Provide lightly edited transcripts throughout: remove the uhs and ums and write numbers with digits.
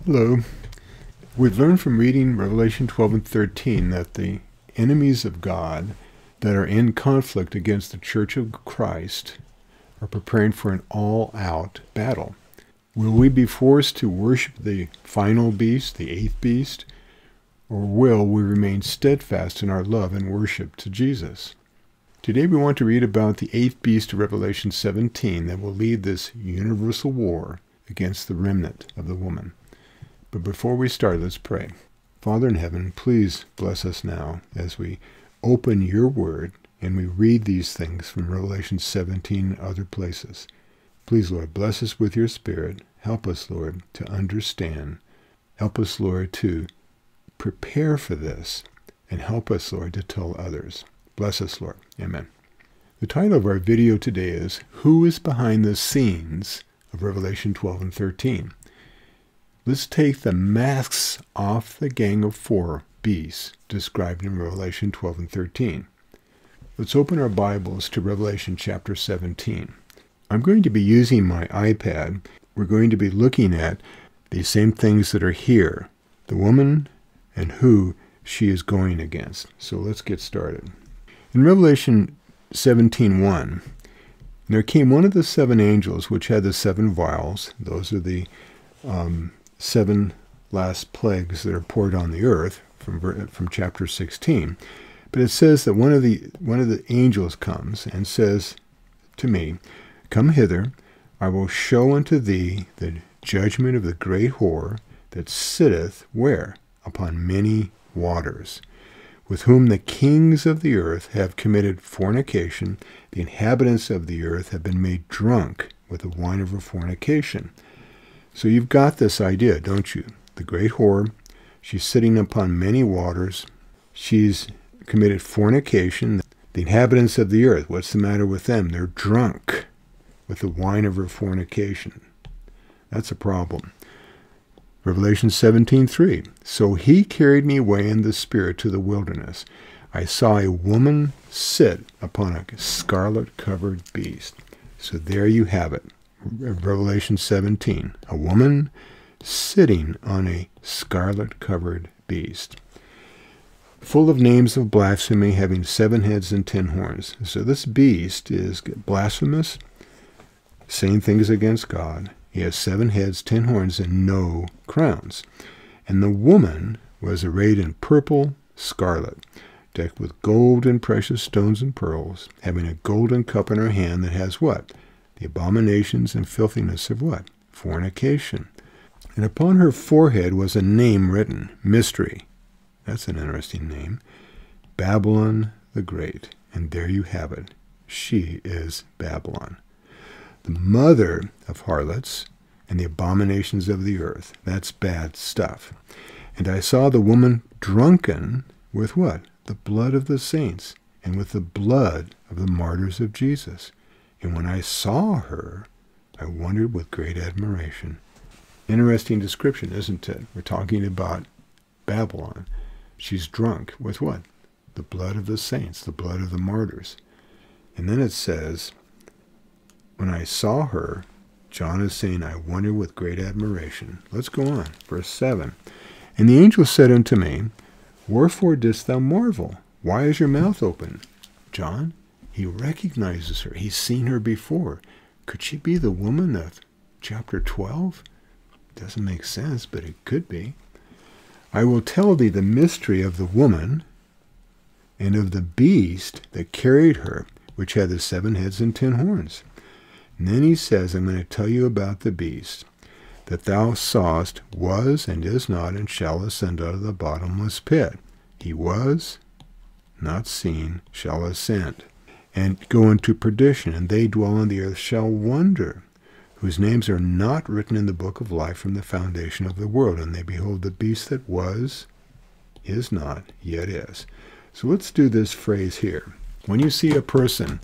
Hello. We've learned from reading Revelation 12 and 13 that the enemies of God that are in conflict against the Church of Christ are preparing for an all-out battle. Will we be forced to worship the final beast, the eighth beast, or will we remain steadfast in our love and worship to Jesus? Today we want to read about the eighth beast of Revelation 17 that will lead this universal war against the remnant of the woman. But before we start, let's pray. Father in heaven, please bless us now as we open your word and we read these things from Revelation 17 and other places. Please, Lord, bless us with your Spirit. Help us, Lord, to understand. Help us, Lord, to prepare for this. And help us, Lord, to tell others. Bless us, Lord. Amen. The title of our video today is, Who is Behind the Scenes of Revelation 12 and 13? Let's take the masks off the gang of four beasts described in Revelation 12 and 13. Let's open our Bibles to Revelation chapter 17. I'm going to be using my iPad. We're going to be looking at the same things that are here, the woman and who she is going against. So let's get started. In Revelation 17:1, there came one of the seven angels which had the seven vials. Those are the seven last plagues that are poured on the earth from chapter 16. But it says that one of the angels comes and says to me, Come hither, I will show unto thee the judgment of the great whore that sitteth where? Upon many waters, with whom the kings of the earth have committed fornication. The inhabitants of the earth have been made drunk with the wine of her fornication. So you've got this idea, don't you? The great whore, she's sitting upon many waters. She's committed fornication. The inhabitants of the earth, what's the matter with them? They're drunk with the wine of her fornication. That's a problem. Revelation 17:3. So he carried me away in the spirit to the wilderness. I saw a woman sit upon a scarlet-covered beast. So there you have it. Revelation 17, a woman sitting on a scarlet-covered beast, full of names of blasphemy, having 7 heads and 10 horns. So this beast is blasphemous, saying things against God. He has 7 heads, 10 horns, and no crowns. And the woman was arrayed in purple scarlet, decked with gold and precious stones and pearls, having a golden cup in her hand that has what? The abominations and filthiness of what? Fornication. And upon her forehead was a name written, Mystery. That's an interesting name. Babylon the Great. And there you have it. She is Babylon, the mother of harlots and the abominations of the earth. That's bad stuff. And I saw the woman drunken with what? The blood of the saints and with the blood of the martyrs of Jesus. And when I saw her, I wondered with great admiration. Interesting description, isn't it? We're talking about Babylon. She's drunk with what? The blood of the saints, the blood of the martyrs. And then it says, when I saw her, John is saying, I wondered with great admiration. Let's go on. Verse 7. And the angel said unto me, Wherefore didst thou marvel? Why is your mouth open? John, he recognizes her. He's seen her before. Could she be the woman of chapter 12? Doesn't make sense, but it could be. I will tell thee the mystery of the woman and of the beast that carried her, which had the 7 heads and 10 horns. And then he says, I'm going to tell you about the beast that thou sawest was and is not and shall ascend out of the bottomless pit. He was not seen, shall ascend, and go into perdition, and they dwell on the earth shall wonder, whose names are not written in the book of life from the foundation of the world. And they behold the beast that was, is not, yet is. So let's do this phrase here. When you see a person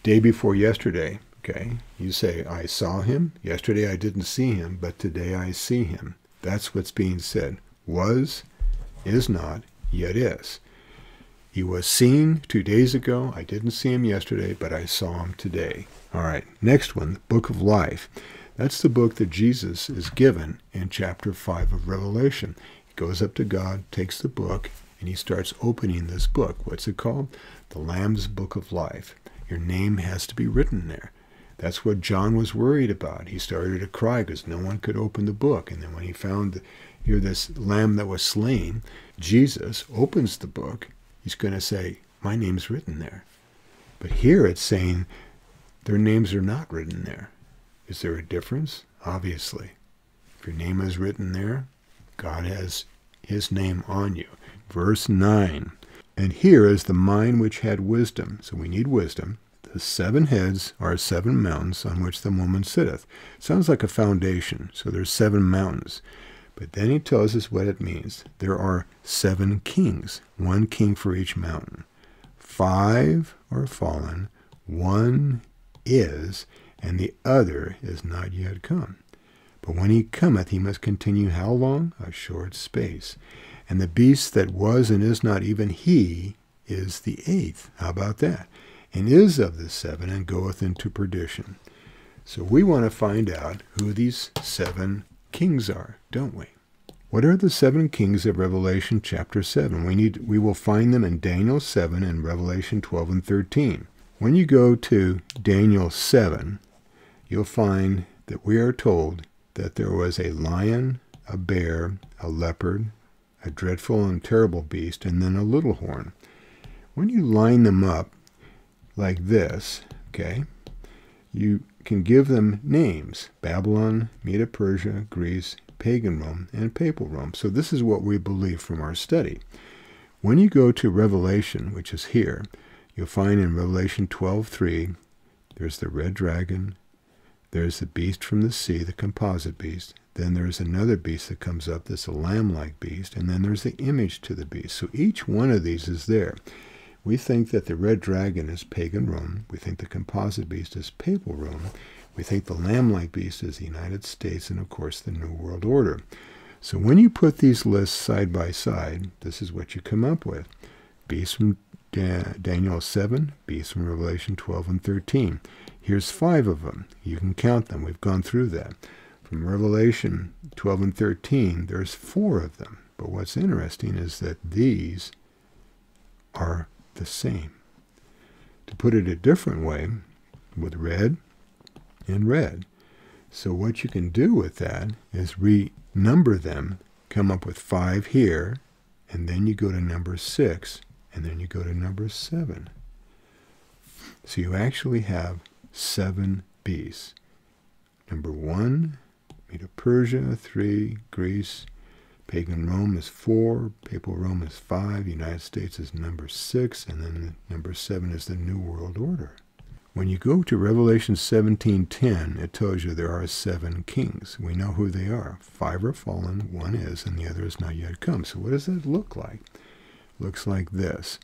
day before yesterday, okay, you say, I saw him. Yesterday I didn't see him, but today I see him. That's what's being said. Was, is not, yet is. He was seen 2 days ago. I didn't see him yesterday, but I saw him today. All right, next one, the book of life. That's the book that Jesus is given in chapter 5 of Revelation. He goes up to God, takes the book, and he starts opening this book. What's it called? The Lamb's Book of Life. Your name has to be written there. That's what John was worried about. He started to cry because no one could open the book. And then when he found here this lamb that was slain, Jesus opens the book. He's going to say, my name's written there. But here it's saying their names are not written there. Is there a difference? Obviously. If your name is written there, God has his name on you. Verse 9. And here is the mind which had wisdom. So we need wisdom. The 7 heads are 7 mountains on which the woman sitteth. Sounds like a foundation. So there's 7 mountains. But then he tells us what it means. There are 7 kings, 1 king for each mountain. 5 are fallen, 1 is, and the other is not yet come. But when he cometh, he must continue how long? A short space. And the beast that was and is not, even he, is the 8th. How about that? And is of the 7, and goeth into perdition. So we want to find out who these 7 kings are, don't we? What are the 7 kings of Revelation chapter 7? We will find them in Daniel 7 and Revelation 12 and 13. When you go to Daniel 7, you'll find that we are told that there was a lion, a bear, a leopard, a dreadful and terrible beast, and then a little horn. When you line them up like this, okay, you can give them names: Babylon, Medo-Persia, Greece, pagan Rome, and papal Rome. So this is what we believe from our study. When you go to Revelation, which is here, you'll find in Revelation 12:3, there's the red dragon, there's the beast from the sea, the composite beast, then there's another beast that comes up that's a lamb-like beast, and then there's the image to the beast. So each one of these is there. We think that the red dragon is pagan Rome. We think the composite beast is papal Rome. We think the lamb-like beast is the United States and, of course, the New World Order. So when you put these lists side by side, this is what you come up with. Beast from Daniel 7, beast from Revelation 12 and 13. Here's 5 of them. You can count them. We've gone through that. From Revelation 12 and 13, there's 4 of them. But what's interesting is that these are the same. To put it a different way, with red and red. So what you can do with that is renumber them, come up with 5 here, and then you go to number 6, and then you go to number 7. So you actually have 7 beasts. Number 1, Medo-Persia, 3, Greece, pagan Rome is 4, papal Rome is 5, United States is number 6, and then number 7 is the New World Order. When you go to Revelation 17:10, it tells you there are 7 kings. We know who they are. 5 are fallen, 1 is, and the other is not yet come. So what does that look like? It looks like this.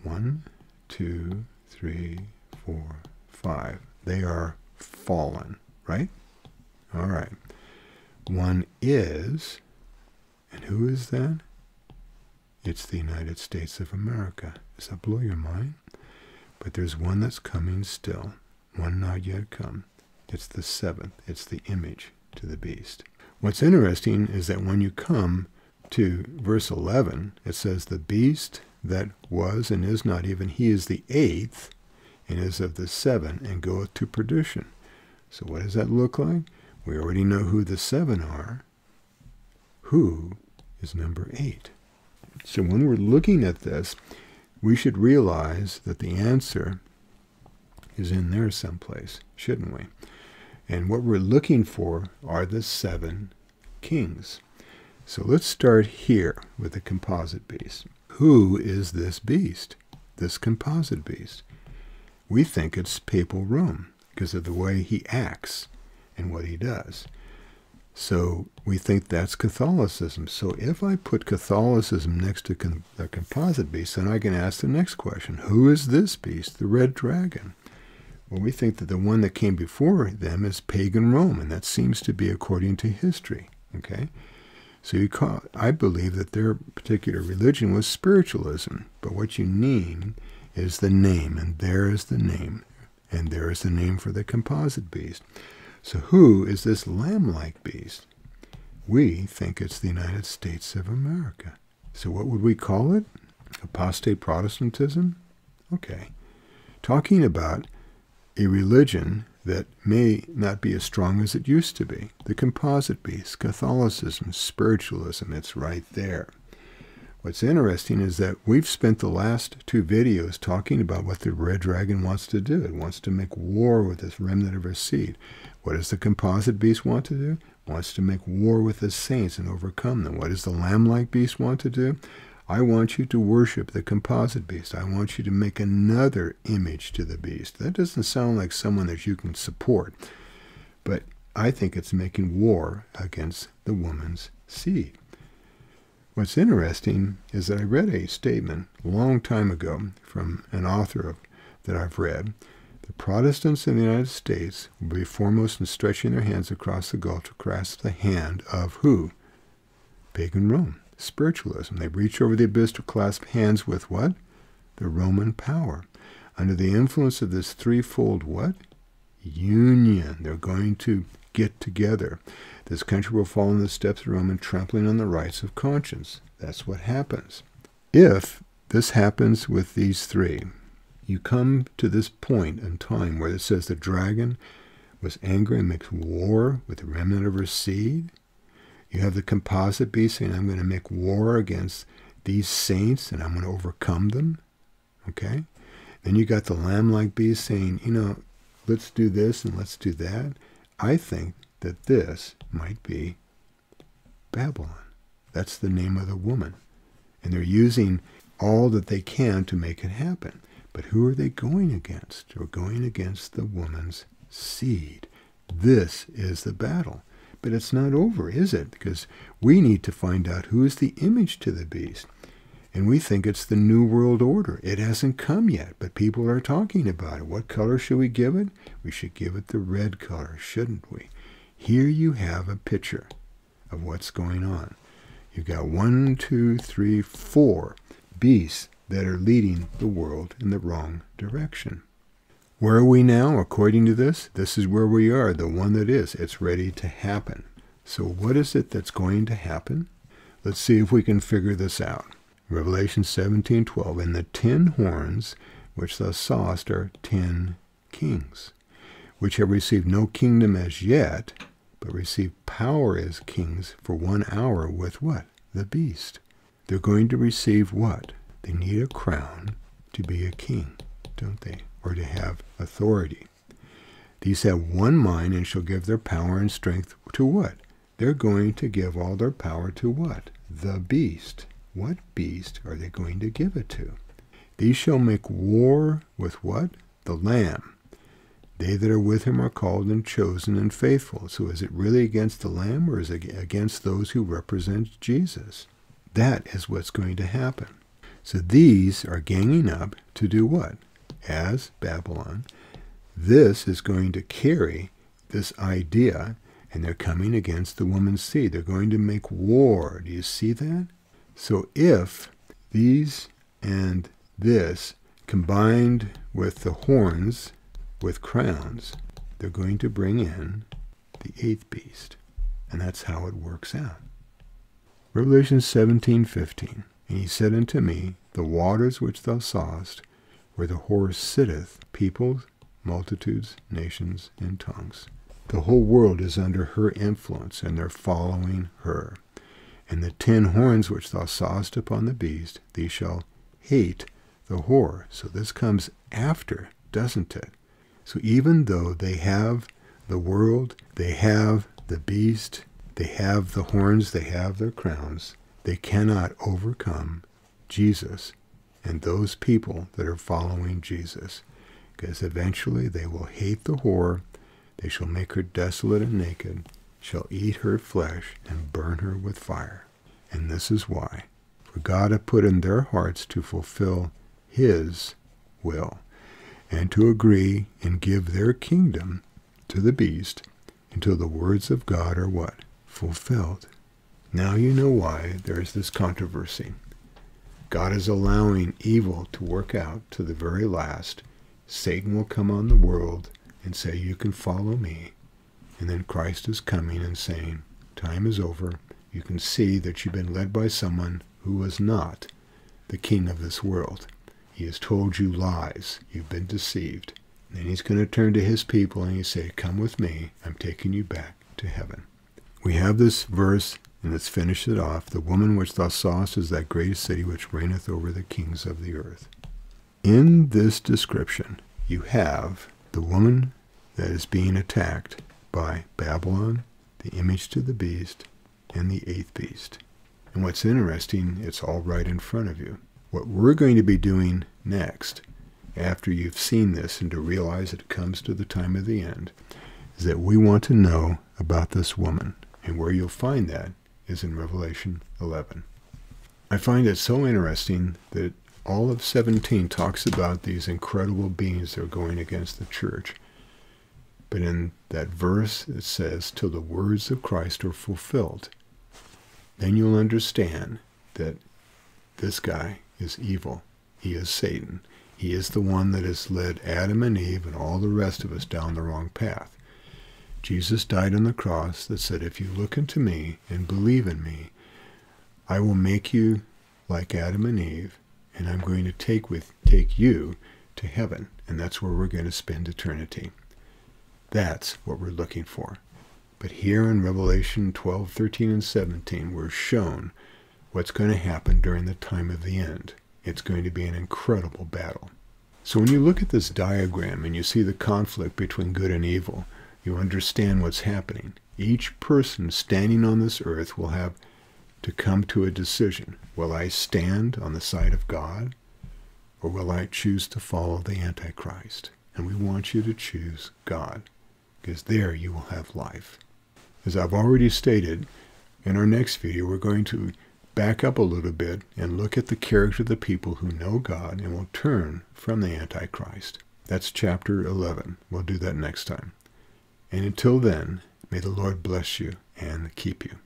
1, 2, 3, 4, 5. They are fallen, right? All right. 1 is, and who is that? It's the United States of America. Does that blow your mind? But there's 1 that's coming still, 1 not yet come. It's the 7th. It's the image to the beast. What's interesting is that when you come to verse 11, it says, the beast that was and is not, even he is the 8th, and is of the 7, and goeth to perdition. So what does that look like? We already know who the 7 are. Who is number 8? So when we're looking at this, we should realize that the answer is in there someplace, shouldn't we? And what we're looking for are the 7 kings. So let's start here with the composite beast. Who is this beast, this composite beast? We think it's papal Rome because of the way he acts and what he does. So we think that's Catholicism. So if I put Catholicism next to the composite beast, then I can ask the next question. Who is this beast, the red dragon? Well, we think that the one that came before them is pagan Rome, and that seems to be according to history. Okay? So I believe that their particular religion was spiritualism. But what you need is the name, and there is the name. And there is the name for the composite beast. So who is this lamb-like beast? We think it's the United States of America. So what would we call it? Apostate Protestantism? Okay. Talking about a religion that may not be as strong as it used to be. The Composite Beast, Catholicism, spiritualism, it's right there. What's interesting is that we've spent the last 2 videos talking about what the red dragon wants to do. It wants to make war with this remnant of her seed. What does the Composite Beast want to do? It wants to make war with the saints and overcome them. What does the lamb-like beast want to do? I want you to worship the Composite Beast. I want you to make another image to the beast. That doesn't sound like someone that you can support. But I think it's making war against the woman's seed. What's interesting is that I read a statement a long time ago from an author that I've read. The Protestants in the United States will be foremost in stretching their hands across the gulf to grasp the hand of who? Pagan Rome. Spiritualism. They reach over the abyss to clasp hands with what? The Roman power. Under the influence of this threefold what? Union. They're going to get together. This country will fall in the steps of Rome and trampling on the rights of conscience. That's what happens. If this happens with these 3, you come to this point in time where it says the dragon was angry and makes war with the remnant of her seed. You have the Composite Beast saying, I'm going to make war against these saints and I'm going to overcome them. Okay? Then you got the lamb-like beast saying, let's do this and let's do that. I think that this might be Babylon. That's the name of the woman. And they're using all that they can to make it happen. But who are they going against? They're going against the woman's seed. This is the battle. But it's not over, is it? Because we need to find out who is the image to the beast. And we think it's the New World Order. It hasn't come yet, but people are talking about it. What color should we give it? We should give it the red color, shouldn't we? Here you have a picture of what's going on. You've got 1, 2, 3, 4 beasts that are leading the world in the wrong direction. Where are we now, according to this? This is where we are, the one that is. It's ready to happen. So what is it that's going to happen? Let's see if we can figure this out. Revelation 17:12, and the 10 horns which thou sawest are 10 kings, which have received no kingdom as yet, but receive power as kings for 1 hour with what? The beast. They're going to receive what? They need a crown to be a king, don't they? Or to have authority. These have one mind and shall give their power and strength to what? They're going to give all their power to what? The beast. What beast are they going to give it to? These shall make war with what? The Lamb. They that are with him are called and chosen and faithful. So is it really against the Lamb or is it against those who represent Jesus? That is what's going to happen. So these are ganging up to do what? As Babylon. This is going to carry this idea, and they're coming against the woman's seed. They're going to make war. Do you see that? So if these and this combined with the horns with crowns, they're going to bring in the 8th beast. And that's how it works out. Revelation 17:15. And he said unto me, the waters which thou sawest, where the whore sitteth, peoples, multitudes, nations, and tongues. The whole world is under her influence, and they're following her. And the 10 horns which thou sawest upon the beast, these shall hate the whore. So this comes after, doesn't it? So even though they have the world, they have the beast, they have the horns, they have their crowns, they cannot overcome Jesus and those people that are following Jesus. Because eventually they will hate the whore, they shall make her desolate and naked, shall eat her flesh and burn her with fire. And this is why. For God hath put in their hearts to fulfill his will, and to agree and give their kingdom to the beast until the words of God are what? Fulfilled. Now you know why there's this controversy. God is allowing evil to work out to the very last. Satan will come on the world and say, you can follow me. And then Christ is coming and saying, time is over. You can see that you've been led by someone who was not the king of this world. He has told you lies. You've been deceived. And then he's going to turn to his people and he say, come with me. I'm taking you back to heaven. We have this verse, and let's finish it off. The woman which thou sawest is that great city which reigneth over the kings of the earth. In this description, you have the woman that is being attacked by Babylon, the image to the beast, and the eighth beast. And what's interesting, it's all right in front of you. What we're going to be doing next, after you've seen this and to realize it comes to the time of the end, is that we want to know about this woman. And where you'll find that is in Revelation 11. I find it so interesting that all of 17 talks about these incredible beings that are going against the church. But in that verse it says, till the words of Christ are fulfilled. Then you'll understand that this guy is evil. He is Satan. He is the one that has led Adam and Eve and all the rest of us down the wrong path. Jesus died on the cross that said, if you look into me and believe in me, I will make you like Adam and Eve, and I'm going to take you to heaven. And that's where we're going to spend eternity. That's what we're looking for. But here in Revelation 12, 13, and 17, we're shown what's going to happen during the time of the end. It's going to be an incredible battle. So when you look at this diagram and you see the conflict between good and evil, you understand what's happening. Each person standing on this earth will have to come to a decision. Will I stand on the side of God, or will I choose to follow the Antichrist? And we want you to choose God, because there you will have life. As I've already stated, in our next video we're going to back up a little bit and look at the character of the people who know God and will turn from the Antichrist. That's chapter 11. We'll do that next time. And until then, may the Lord bless you and keep you.